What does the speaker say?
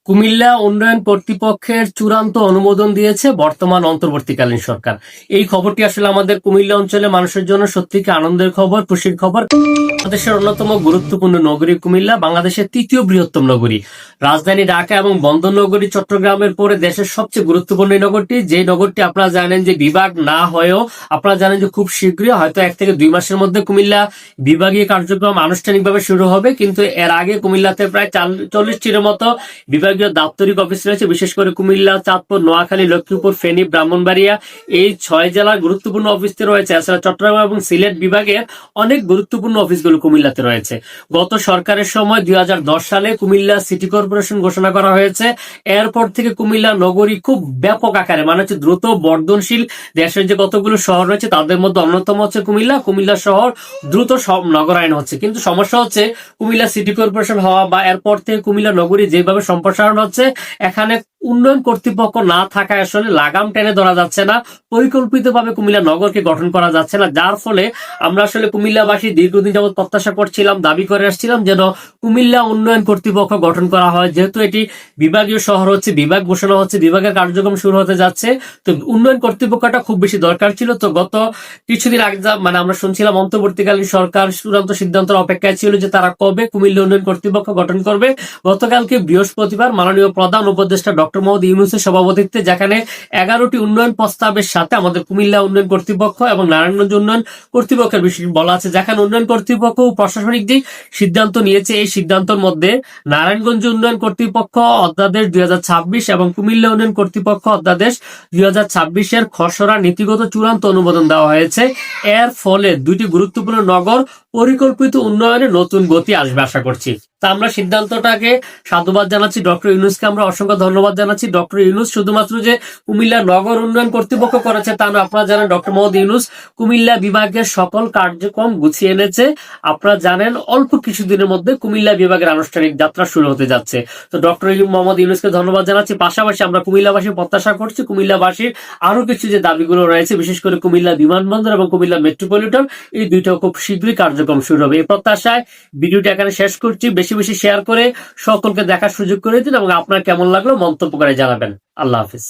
কুমিল্লা উন্নয়ন কর্তৃপক্ষের চূড়ান্ত অনুমোদন দিয়েছে বর্তমান অন্তর্বর্তীকালীন সরকার। এই খবরটি আসলে আমাদের কুমিল্লা অঞ্চলের মানুষের জন্য সত্যিই আনন্দের খবর, খুশির খবর। বাংলাদেশের অন্যতম গুরুত্বপূর্ণ নগরী কুমিল্লা, বাংলাদেশের তৃতীয় বৃহত্তম নগরী। রাজধানী ঢাকা এবং বন্দর নগরী চট্টগ্রামের পরে দেশের সবচেয়ে গুরুত্বপূর্ণ এই নগরটি, যে নগরটি আপনারা জানেন যে বিভাগ না হয়েও আপনারা জানেন যে খুব শীঘ্রই হয়তো 1 থেকে 2 মাসের মধ্যে কুমিল্লা বিভাগীয় কার্যক্রম আনুষ্ঠানিকভাবে শুরু হবে। কিন্তু এর আগে কুমিল্লাতে প্রায় 40টির মতো বিভাগীয় দাপ্তরিক অফিস রয়েছে, বিশেষ করে কুমিল্লা, চাঁদপুর, নোয়াখালী, লক্ষ্মীপুর, ফেনী, ব্রাহ্মণবাড়িয়া এই 6 জেলার গুরুত্বপূর্ণ অফিসটি রয়েছে। এছাড়া চট্টগ্রাম এবং সিলেট বিভাগের অনেক গুরুত্বপূর্ণ অফিসগুলো কুমিল্লাতে রয়েছে। গত সরকারের সময় 2010 সালে কুমিল্লা সিটি কর্পোরেশন ঘোষণা করা হয়েছে। এরপর থেকে কুমিল্লা নগরী খুব ব্যাপক আকারে, মানে হচ্ছে দ্রুত বর্ধনশীল দেশের যে কতগুলো শহর রয়েছে তাদের মধ্যে অন্যতম হচ্ছে কুমিল্লা। কুমিল্লা শহর দ্রুত সব নগরায়ন হচ্ছে, কিন্তু সমস্যা হচ্ছে কুমিল্লা সিটি কর্পোরেশন হওয়া বা এরপর থেকে কুমিল্লা নগরী যেভাবে সম্প্রসারণ হচ্ছে, এখানে উন্নয়ন কর্তৃপক্ষ না থাকায় আসলে লাগাম টেনে ধরা যাচ্ছে না, পরিকল্পিতভাবে কুমিল্লা নগরকে গঠন করা যাচ্ছে না। যার ফলে আমরা আসলে কুমিল্লাবাসী দীর্ঘদিন যাবৎ প্রত্যাশা করছিলাম, দাবি করে আসছিলাম যেন কুমিল্লা উন্নয়ন কর্তৃপক্ষ গঠন করা হয়। যেহেতু এটি বিভাগীয় শহর হচ্ছে, বিভাগ ঘোষণা হচ্ছে, বিভাগের কার্যক্রম শুরু হতে যাচ্ছে, তো উন্নয়ন কর্তৃপক্ষটা খুব বেশি দরকার ছিল। তো গত কিছুদিন আগে মানে আমরা শুনছিলাম অন্তর্বর্তীকালীন সরকার চূড়ান্ত সিদ্ধান্তের অপেক্ষায় ছিল যে তারা কবে কুমিল্লা উন্নয়ন কর্তৃপক্ষ গঠন করবে। গতকালকে বৃহস্পতিবার মাননীয় প্রধান উপদেষ্টা ডক্টর মোহাম্মদ ইউনূসের সভাপতিত্বে, যেখানে 11টি উন্নয়ন প্রস্তাবের সাথে আমাদের কুমিল্লা উন্নয়ন কর্তৃপক্ষ এবং নারায়ণগঞ্জ উন্নয়ন কর্তৃপক্ষের বিষয় বলা আছে, যেখানে উন্নয়ন কর্তৃপক্ষ প্রশাসনিক দিক সিদ্ধান্ত নিয়েছে। এই সিদ্ধান্তের মধ্যে নারায়ণগঞ্জ উন্নয়ন কর্তৃপক্ষ অধ্যাদেশ 2026 এবং কুমিল্লা উন্নয়ন কর্তৃপক্ষ অধ্যাদেশ 2026 খসড়া নীতিগত চূড়ান্ত অনুমোদন দেওয়া হয়েছে। এর ফলে দুইটি গুরুত্বপূর্ণ নগর পরিকল্পিত উন্নয়নে নতুন গতি আসবে আশা করছি। তা আমরা সিদ্ধান্তটাকে সাধুবাদ জানাচ্ছি, ডক্টর ইউনূসকে আমরা অসংখ্য ধন্যবাদ জানাচ্ছি। ডক্টর ইউনূস শুধুমাত্র যে কুমিল্লা নগর উন্নয়ন কর্তৃপক্ষ করেছে তা না, আপনারা জানেন ডক্টর মোহাম্মদ ইউনূস কুমিল্লা বিভাগের সকল কার্যক্রম গুছিয়ে এনেছে। আপনারা জানেন অল্প কিছুদিনের মধ্যে কুমিল্লা বিভাগের আনুষ্ঠানিক যাত্রা শুরু হতে যাচ্ছে। তো ডক্টর মোহাম্মদ ইউনূসকে ধন্যবাদ জানাচ্ছি। পাশাপাশি আমরা কুমিল্লাবাসী প্রত্যাশা করছি কুমিল্লাবাসীর আরো কিছু যে দাবিগুলো রয়েছে, বিশেষ করে কুমিল্লা বিমানবন্দর এবং কুমিল্লা মেট্রোপলিটন, এই দুইটাও খুব শীঘ্রই কার্যক্রম শুরু হবে। এই প্রত্যাশায় ভিডিওটি এখানে শেষ করছি। বেশি বেশি শেয়ার করে সকলকে দেখার সুযোগ করে দিন এবং আপনার কেমন লাগলো মন্তব্য করে জানাবেন। আল্লাহ হাফিজ।